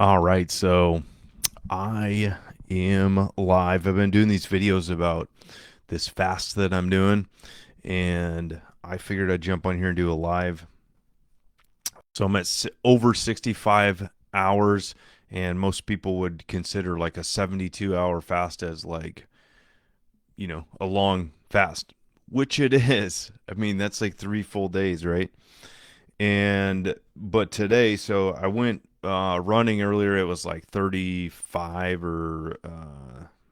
All right, so I am live. I've been doing these videos about this fast that I'm doing, and I figured I'd jump on here and do a live. So I'm at over 65 hours, and most people would consider like a 72-hour fast as like, a long fast, which it is. I mean, that's like 3 full days, right? But today, so I went running earlier. It was like 35 or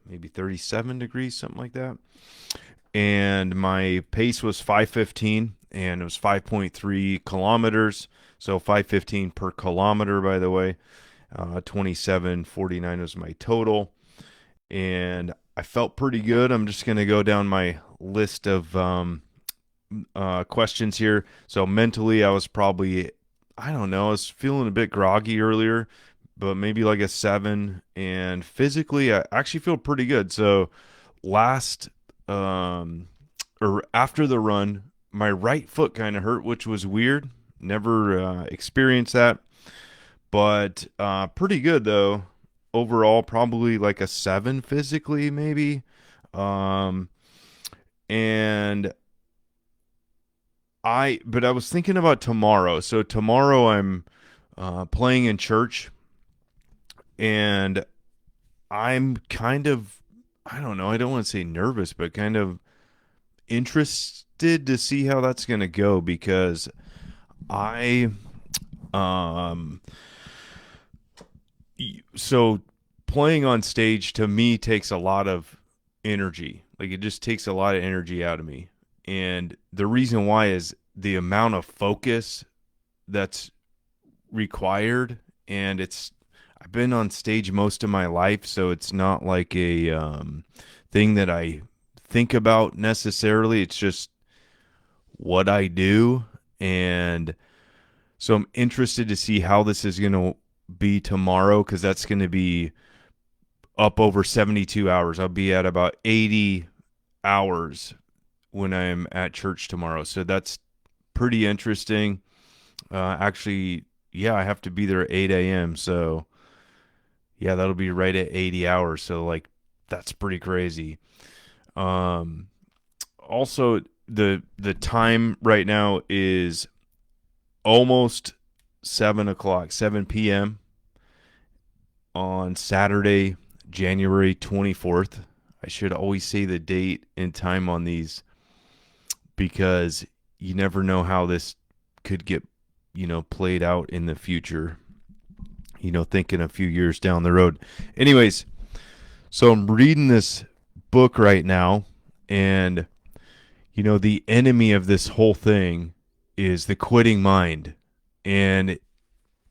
maybe 37 degrees, something like that. And my pace was 5:15, and it was 5.3 kilometers. So 5:15 per kilometer, by the way. 27:49 was my total, and I felt pretty good. I'm just gonna go down my list of questions here. So mentally, I was probably, I don't know, I was feeling a bit groggy earlier, but maybe like a 7. And physically, I actually feel pretty good. So last, or after the run, my right foot kind of hurt, which was weird. Never experienced that, but pretty good though. Overall, probably like a 7 physically, maybe. Um, and but I was thinking about tomorrow. So tomorrow I'm playing in church, and I'm kind of, I don't know, I don't want to say nervous, but kind of interested to see how that's going to go because I um so playing on stage to me takes a lot of energy. Like it just takes a lot of energy out of me. And the reason why is the amount of focus that's required, and it's I've been on stage most of my life, so it's not like a thing that I think about necessarily. It's just what I do, and so I'm interested to see how this is going to be tomorrow because that's going to be up over 72 hours. I'll be at about 80 hours when I'm at church tomorrow, so that's pretty interesting. Actually, yeah, I have to be there at 8 a.m. So yeah, that'll be right at 80 hours. So like that's pretty crazy. Um Also the time right now is almost 7 o'clock, 7 p.m. on Saturday, January 24th. I should always say the date and time on these because you never know how this could get, played out in the future. Thinking a few years down the road. Anyways, so I'm reading this book right now, and the enemy of this whole thing is the quitting mind. And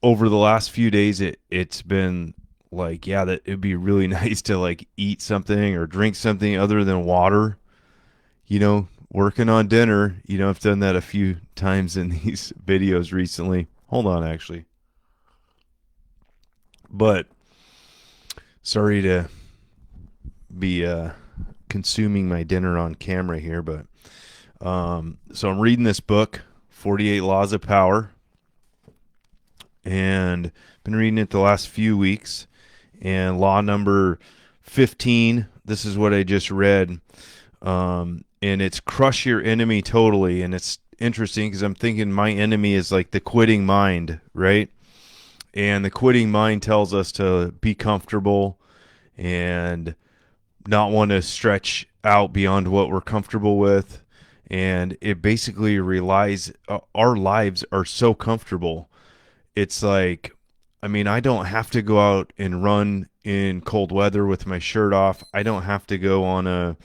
over the last few days, it's been like, yeah, that it'd be really nice to like eat something or drink something other than water. Working on dinner. I've done that a few times in these videos recently. Hold on, actually, but sorry to be consuming my dinner on camera here, but so I'm reading this book, 48 Laws of Power, and been reading it the last few weeks. And law number 15, this is what I just read, and it's crush your enemy totally. And it's interesting because I'm thinking my enemy is like the quitting mind, right? And the quitting mind tells us to be comfortable and not want to stretch out beyond what we're comfortable with. And it basically relies, our lives are so comfortable. It's like, I mean, I don't have to go out and run in cold weather with my shirt off. I don't have to go on a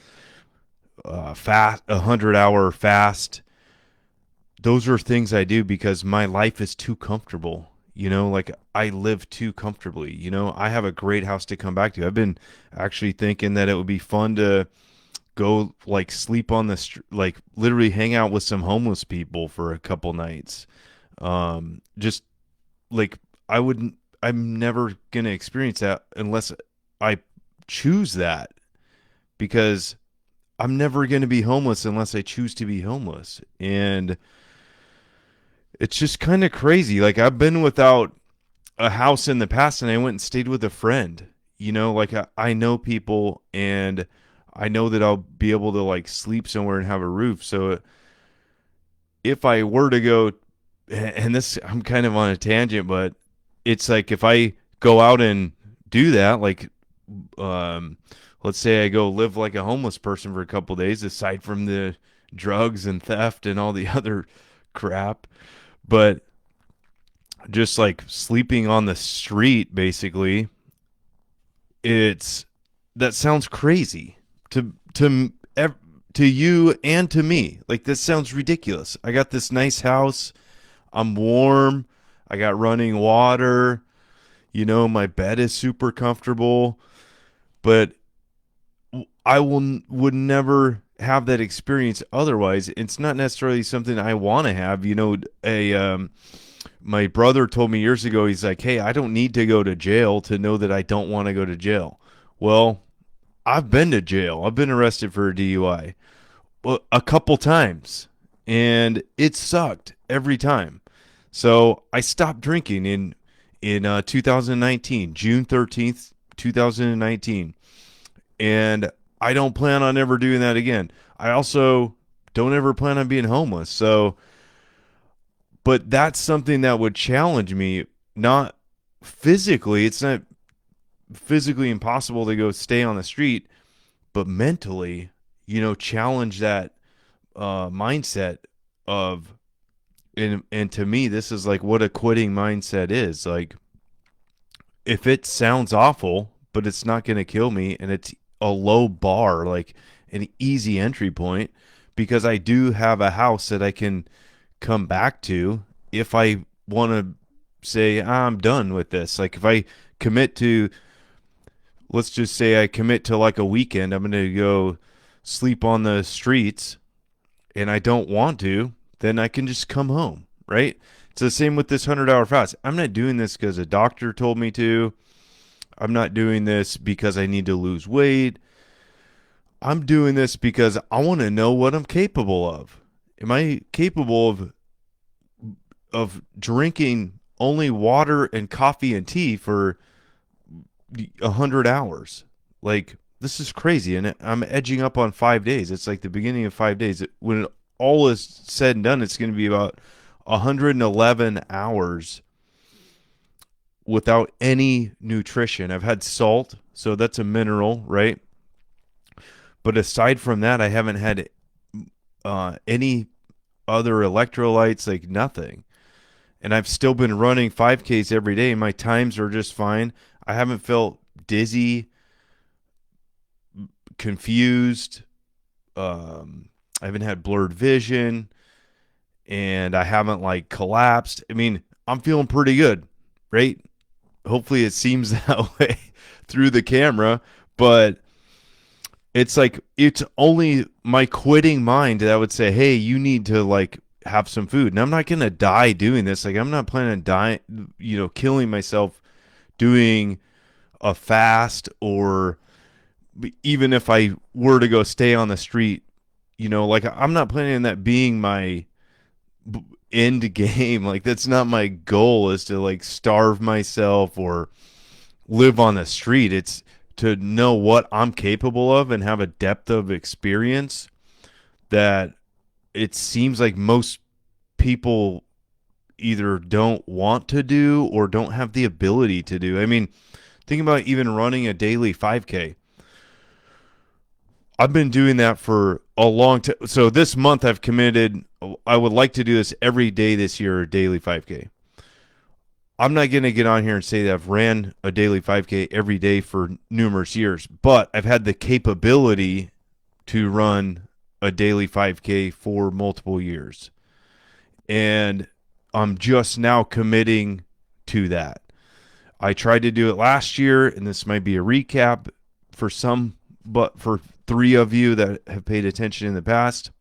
100-hour fast. Those are things I do because my life is too comfortable. Like I live too comfortably. I have a great house to come back to. I've been actually thinking that it would be fun to go like sleep on the like literally hang out with some homeless people for a couple nights. Just like I'm never going to experience that unless I choose that, because I'm never going to be homeless unless I choose to be homeless. And it's just kind of crazy. Like I've been without a house in the past and I went and stayed with a friend. Like I know people and I know that I'll be able to like sleep somewhere and have a roof. So if I were to go, and this, I'm kind of on a tangent, but it's like if I go out and do that, like, um, let's say I go live like a homeless person for a couple days, aside from the drugs and theft and all the other crap, but just like sleeping on the street, basically, it's that sounds crazy to you and to me. Like this sounds ridiculous. I got this nice house. I'm warm. I got running water. My bed is super comfortable, but I would never have that experience otherwise. It's not necessarily something I want to have. A my brother told me years ago. He's like, "Hey, I don't need to go to jail to know that I don't want to go to jail." Well, I've been to jail. I've been arrested for a DUI a couple times, and it sucked every time. So I stopped drinking in 2019, June 13th, 2019, and I don't plan on ever doing that again. I also don't ever plan on being homeless. So, but that's something that would challenge me. Not physically, it's not physically impossible to go stay on the street, but mentally, challenge that mindset of, and to me, this is like what a quitting mindset is. Like, if it sounds awful, but it's not going to kill me, and it's a low bar, like an easy entry point, because I do have a house that I can come back to if I want to say, I'm done with this. Like, if I commit to, let's just say I commit to like a weekend, I'm going to go sleep on the streets and I don't want to, then I can just come home, right? It's the same with this 100-hour fast. I'm not doing this because a doctor told me to. I'm not doing this because I need to lose weight. I'm doing this because I want to know what I'm capable of. Am I capable of drinking only water and coffee and tea for 100 hours? Like, this is crazy, and I'm edging up on 5 days. It's like the beginning of 5 days. When all is said and done, it's going to be about 111 hours without any nutrition. I've had salt, so that's a mineral, right? But aside from that, I haven't had any other electrolytes, like nothing. And I've still been running 5Ks every day. My times are just fine. I haven't felt dizzy, confused. I haven't had blurred vision, and I haven't like collapsed. I mean, I'm feeling pretty good, right? Hopefully it seems that way through the camera, but it's like it's only my quitting mind that would say, "Hey, you need to like have some food." And I'm not going to die doing this. Like, I'm not planning on dying, killing myself doing a fast, or even if I were to go stay on the street, like I'm not planning on that being my end game. Like, that's not my goal, is to like starve myself or live on the street. It's to know what I'm capable of and have a depth of experience that it seems like most people either don't want to do or don't have the ability to do. I mean, think about even running a daily 5K. I've been doing that for a long time. So this month I've committed, I would like to do this every day this year, a daily 5K. I'm not going to get on here and say that I've ran a daily 5K every day for numerous years, but I've had the capability to run a daily 5K for multiple years. And I'm just now committing to that. I tried to do it last year, and this might be a recap for some, but for 3 of you that have paid attention in the past.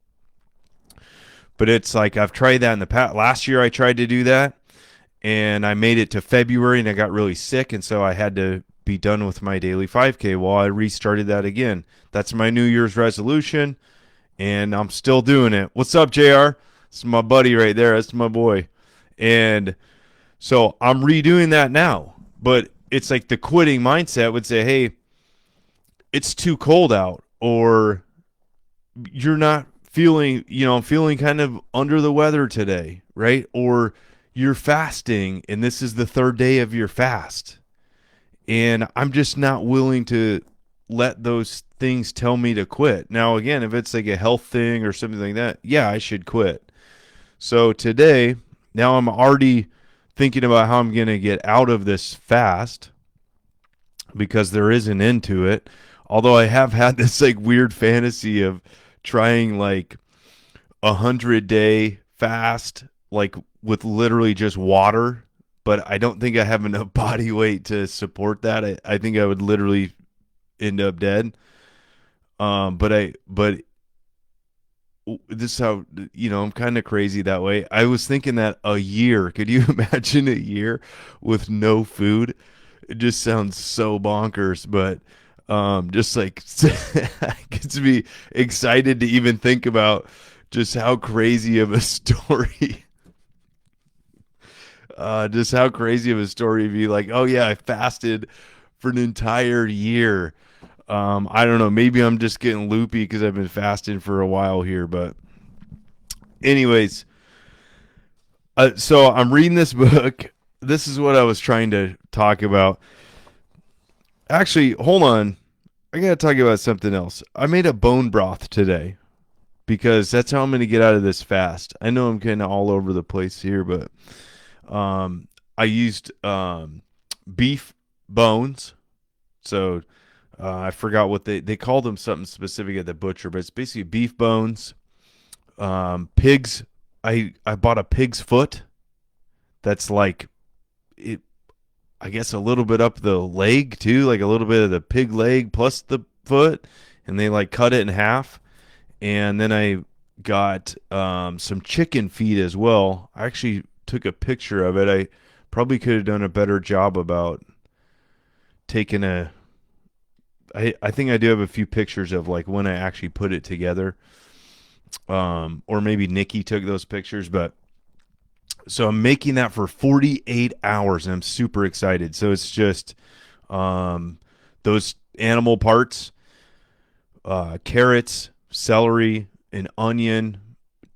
But it's like I've tried that in the past. Last year I tried to do that, and I made it to February, and I got really sick, and so I had to be done with my daily 5K. Well, I restarted that again. That's my New Year's resolution, and I'm still doing it. What's up, JR? It's my buddy right there. That's my boy. And So I'm redoing that now. But it's like the quitting mindset would say, hey, it's too cold out, or you're not feeling, I'm feeling kind of under the weather today, right? Or you're fasting and this is the third day of your fast. And I'm just not willing to let those things tell me to quit. Now, again, if it's like a health thing or something like that, yeah, I should quit. So today, now I'm already thinking about how I'm going to get out of this fast because there is an end to it. Although I have had this like weird fantasy of trying like 100-day fast, like with literally just water. But I don't think I have enough body weight to support that. I think I would literally end up dead. But this is how, I'm kind of crazy that way. I was thinking that a year. Could you imagine a year with no food? It just sounds so bonkers, but just like gets me excited to even think about just how crazy of a story. Just how crazy of a story to be like, oh yeah, I fasted for an entire year. I don't know. Maybe I'm just getting loopy because I've been fasting for a while here, but anyways, so I'm reading this book. This is what I was trying to talk about. Actually, hold on. I got to talk about something else. I made a bone broth today because that's how I'm going to get out of this fast. I know I'm kind of all over the place here, but I used beef bones. So I forgot what they called them, something specific at the butcher, but it's basically beef bones, pigs. I bought a pig's foot. That's like it. I guess a little bit up the leg too, like a little bit of the pig leg plus the foot, and they like cut it in half. And then I got some chicken feet as well. I actually took a picture of it. I probably could have done a better job about taking a. I think I do have a few pictures of like when I actually put it together. Or maybe Nikki took those pictures, but so I'm making that for 48 hours and I'm super excited. So it's just those animal parts, carrots, celery, an onion,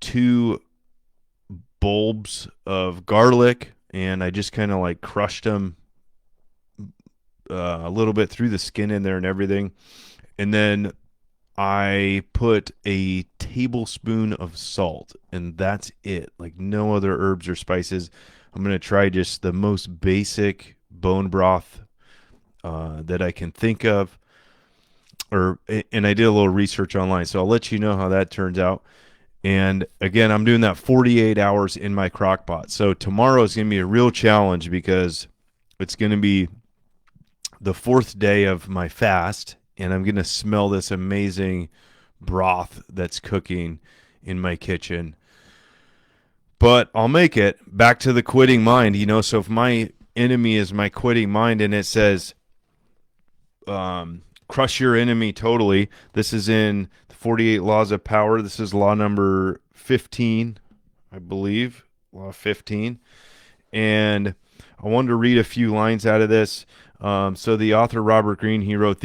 2 bulbs of garlic, and I just kind of like crushed them a little bit through the skin in there and everything. And then I put a tablespoon of salt, and that's it. Like no other herbs or spices. I'm going to try just the most basic bone broth that I can think of. And I did a little research online, so I'll let you know how that turns out. And again, I'm doing that 48 hours in my crock pot. So tomorrow is going to be a real challenge because it's going to be the 4th day of my fast, and I'm going to smell this amazing broth that's cooking in my kitchen. But I'll make it. Back to the quitting mind, so if my enemy is my quitting mind and it says, crush your enemy totally. This is in the 48 Laws of Power. This is law number 15, I believe, law 15. And I wanted to read a few lines out of this. So the author, Robert Greene, he wrote,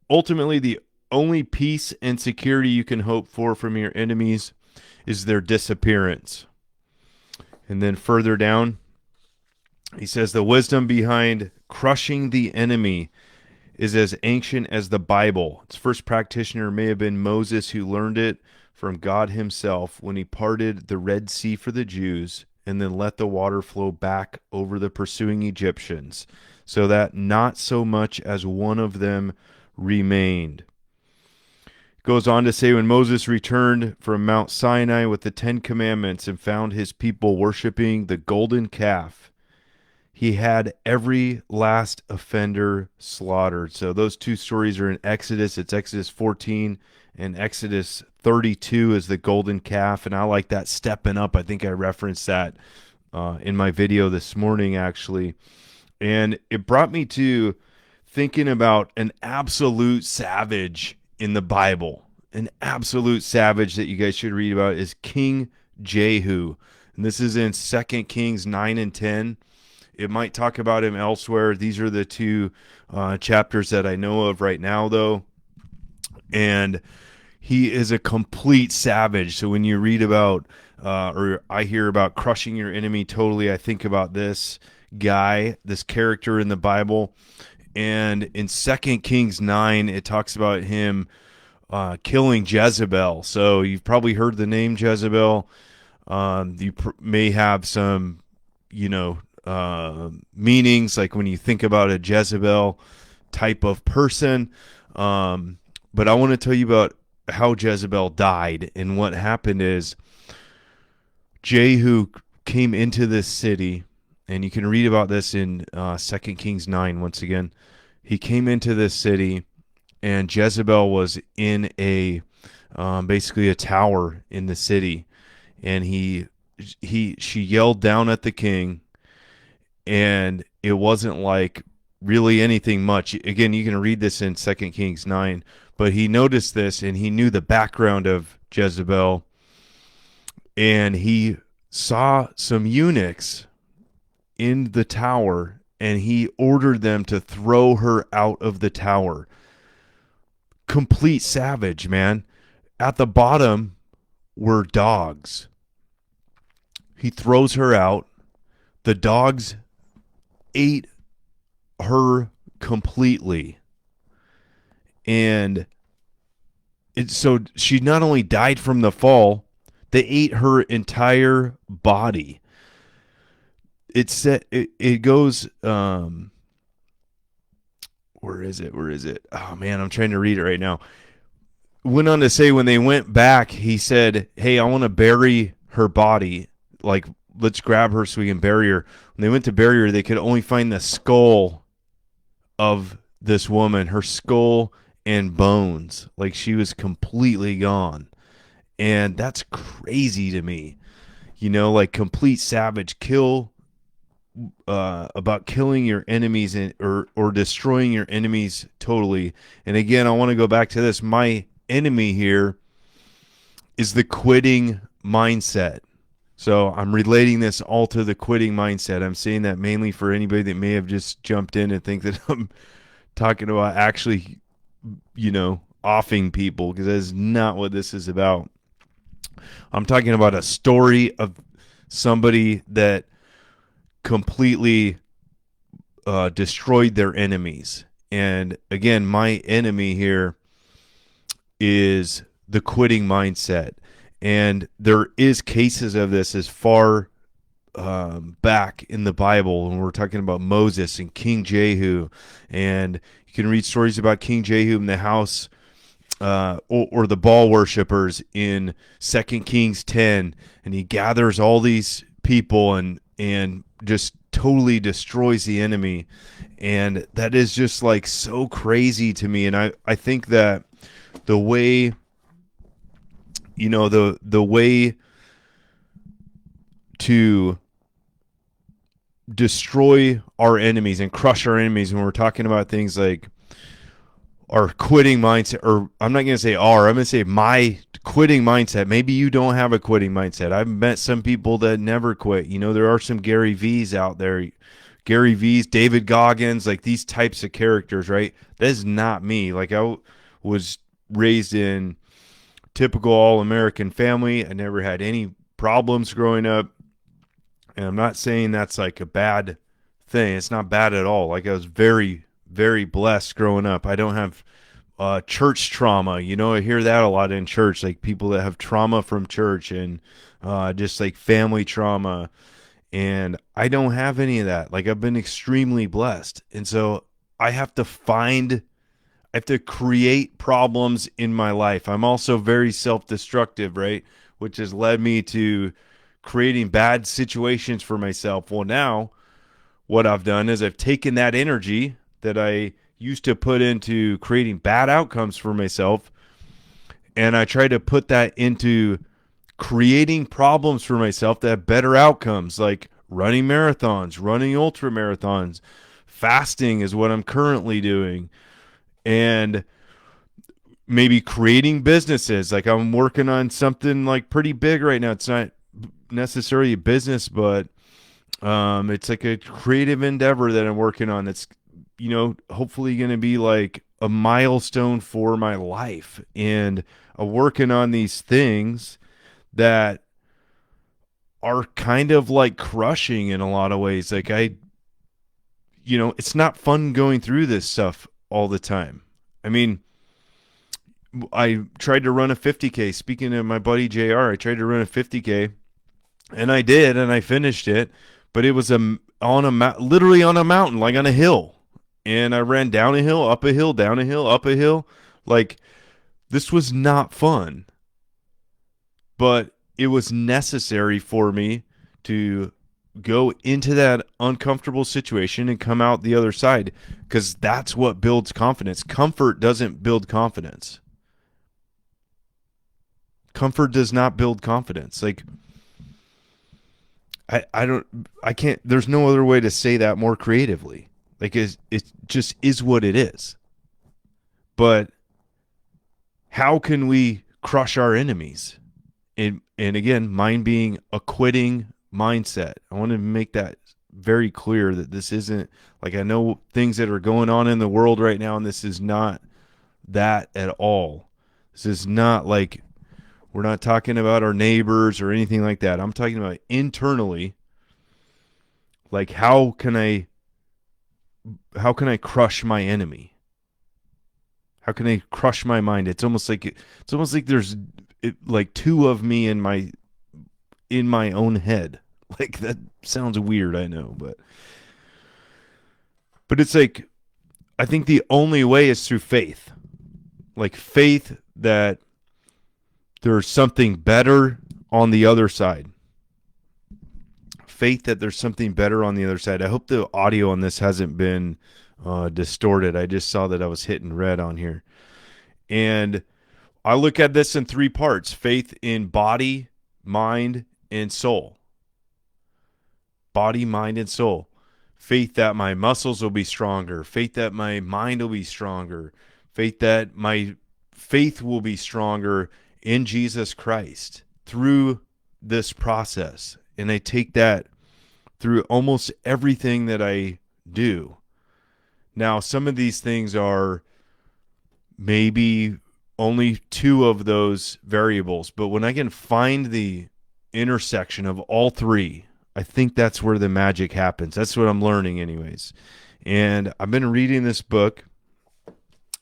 ultimately the only peace and security you can hope for from your enemies is their disappearance. And then further down, he says, the wisdom behind crushing the enemy is as ancient as the Bible. Its first practitioner may have been Moses, who learned it from God himself when he parted the Red Sea for the Jews and then let the water flow back over the pursuing Egyptians, so that not so much as one of them remained. Goes on to say, when Moses returned from Mount Sinai with the 10 Commandments and found his people worshiping the golden calf, he had every last offender slaughtered. So those 2 stories are in Exodus. It's Exodus 14 and Exodus 32 is the golden calf. And I like that stepping up. I think I referenced that in my video this morning, actually. And it brought me to thinking about an absolute savage in the Bible. An absolute savage that you guys should read about is King Jehu. And this is in 2 Kings 9 and 10. It might talk about him elsewhere. These are the two chapters that I know of right now, though. And he is a complete savage. So when you read about, or I hear about crushing your enemy totally, I think about this guy, this character in the Bible. And in 2 Kings 9, it talks about him killing Jezebel. So you've probably heard the name Jezebel. You may have some, meanings like when you think about a Jezebel type of person. But I want to tell you about how Jezebel died. And what happened is Jehu came into this city, and you can read about this in 2 Kings 9 once again. He came into this city, and Jezebel was in basically a tower in the city, and she yelled down at the king, and it wasn't like really anything much. Again, you can read this in 2 Kings 9, but he noticed this, and he knew the background of Jezebel, and he saw some eunuchs in the tower, and he ordered them to throw her out of the tower. Complete savage, man. At the bottom were dogs. He throws her out. The dogs ate her completely. And so she not only died from the fall, they ate her entire body. It goes where is it? Oh man, I'm trying to read it right now. Went on to say when they went back, he said, "Hey, I want to bury her body. Like, let's grab her so we can bury her." When they went to bury her, they could only find the skull of this woman, her skull and bones. Like, she was completely gone. And that's crazy to me. Like complete savage about killing your enemies or destroying your enemies totally. And again, I want to go back to this. My enemy here is the quitting mindset. So I'm relating this all to the quitting mindset. I'm saying that mainly for anybody that may have just jumped in and think that I'm talking about actually, offing people, because that's not what this is about. I'm talking about a story of somebody that completely destroyed their enemies. And again, my enemy here is the quitting mindset. And there is cases of this as far back in the Bible, when we're talking about Moses and King Jehu. And you can read stories about King Jehu in the house or the Baal worshippers in 2 Kings 10. And he gathers all these people and just totally destroys the enemy. And that is just like so crazy to me. And I think that the way, the way to destroy our enemies and crush our enemies, when we're talking about things like our quitting mindset, or I'm not going to say I'm going to say my quitting mindset. Maybe you don't have a quitting mindset. I've met some people that never quit. There are some Gary V's out there. Gary V's, David Goggins, like these types of characters, right? That is not me. Like, I was raised in typical all-American family. I never had any problems growing up. And I'm not saying that's like a bad thing. It's not bad at all. Like, I was very, very blessed growing up. I don't have church trauma. I hear that a lot in church, like people that have trauma from church and just like family trauma. And I don't have any of that. Like, I've been extremely blessed. And so I have to create problems in my life. I'm also very self-destructive, right? Which has led me to creating bad situations for myself. Well, now what I've done is I've taken that energy that I used to put into creating bad outcomes for myself, and I try to put that into creating problems for myself that have better outcomes, like running marathons, running ultra marathons. Fasting is what I'm currently doing. And maybe creating businesses. Like, I'm working on something like pretty big right now. It's not necessarily a business, but It's like a creative endeavor that I'm working on. That's, hopefully going to be like a milestone for my life. And I'm working on these things that are kind of like crushing in a lot of ways. Like it's not fun going through this stuff all the time. I mean, I tried to run a 50K. Speaking of my buddy JR, I tried to run a 50K, and I did, and I finished it, but it was literally on a mountain, like on a hill. And I ran down a hill, up a hill, down a hill, up a hill. Like, this was not fun, but it was necessary for me to go into that uncomfortable situation and come out the other side, because that's what builds confidence. Comfort doesn't build confidence. Comfort does not build confidence. Like, I can't, there's no other way to say that more creatively. Like, it just is what it is. But how can we crush our enemies? And again, mine being a quitting mindset. I want to make that very clear that this isn't like, I know things that are going on in the world right now, and this is not that at all. This is not like, we're not talking about our neighbors or anything like that. I'm talking about internally. Like, how can I crush my enemy? How can I crush my mind? It's almost like there's like two of me in my own head. Like, that sounds weird, I know, but it's like, I think the only way is through faith. Like, faith that there's something better on the other side. Faith that there's something better on the other side. I hope the audio on this hasn't been distorted. I just saw that I was hitting red on here. And I look at this in three parts: faith in body, mind, and soul. Body, mind, and soul. Faith that my muscles will be stronger. Faith that my mind will be stronger. Faith that my faith will be stronger in Jesus Christ through this process. And I take that through almost everything that I do. Now, some of these things are maybe only two of those variables, but when I can find the intersection of all three, I think that's where the magic happens. That's what I'm learning anyways. And I've been reading this book,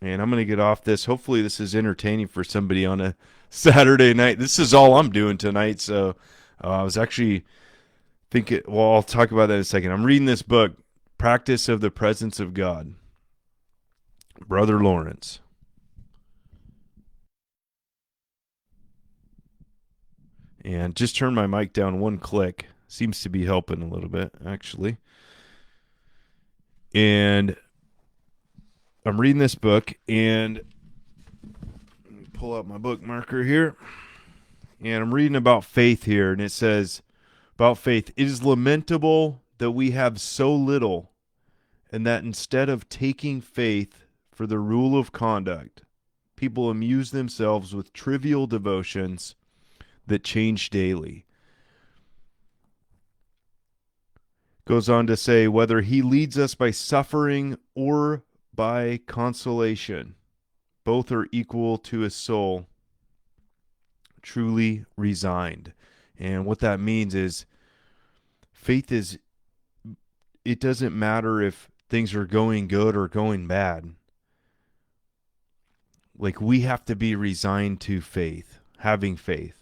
and I'm going to get off this. Hopefully this is entertaining for somebody on a Saturday night. This is all I'm doing tonight. So I was actually thinking, well, I'll talk about that in a second. I'm reading this book, Practice of the Presence of God, Brother Lawrence. And just turn my mic down one click. Seems to be helping a little bit, actually. And I'm reading this book, and let me pull out my bookmarker here. And I'm reading about faith here, and it says about faith: it is lamentable that we have so little, and that instead of taking faith for the rule of conduct, people amuse themselves with trivial devotions that change daily. Goes on to say, whether he leads us by suffering or by consolation, both are equal to his soul, truly resigned. And what that means is, faith is, it doesn't matter if things are going good or going bad. Like, we have to be resigned to faith, having faith.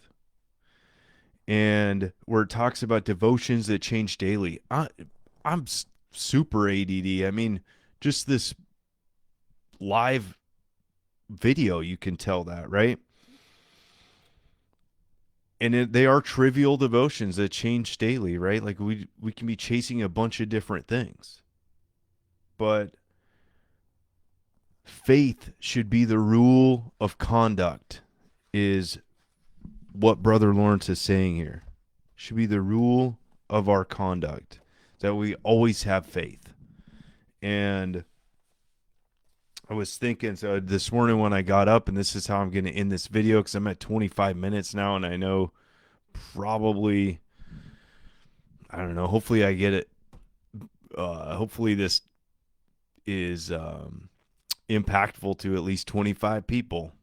And where it talks about devotions that change daily, I'm super ADD. I mean, just this live video, you can tell that, right? And they are trivial devotions that change daily, right? Like, we can be chasing a bunch of different things, but faith should be the rule of conduct, is what Brother Lawrence is saying here. Should be the rule of our conduct, that we always have faith. And I was thinking, so this morning when I got up, and this is how I'm going to end this video, because I'm at 25 minutes now, and I know probably I don't know. Hopefully I get it. Hopefully this is impactful to at least 25 people,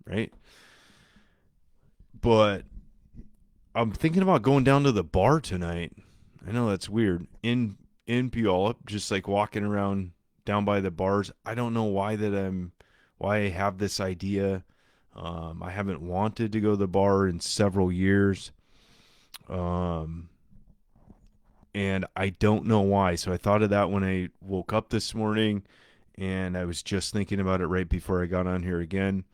right? But I'm thinking about going down to the bar tonight. I know that's weird. In Puyallup, just like walking around down by the bars. I don't know why I have this idea. I haven't wanted to go to the bar in several years. Um, and I don't know why. So I thought of that when I woke up this morning, and I was just thinking about it right before I got on here again.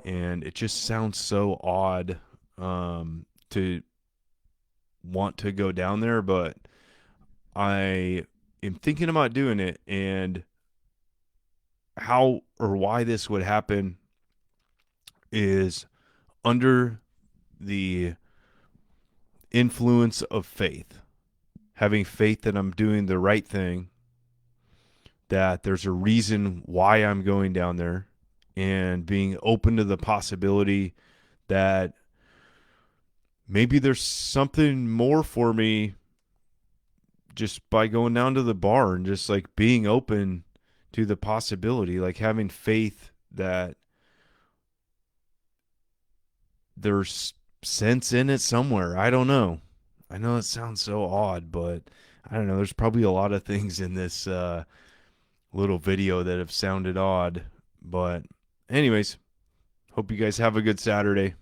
And it just sounds so odd to want to go down there, but I am thinking about doing it. And how or why this would happen is under the influence of faith, having faith that I'm doing the right thing, that there's a reason why I'm going down there, and being open to the possibility that maybe there's something more for me just by going down to the bar, and just like being open to the possibility, like having faith that there's sense in it somewhere. I don't know. I know it sounds so odd, but I don't know. There's probably a lot of things in this little video that have sounded odd. But, anyways, hope you guys have a good Saturday.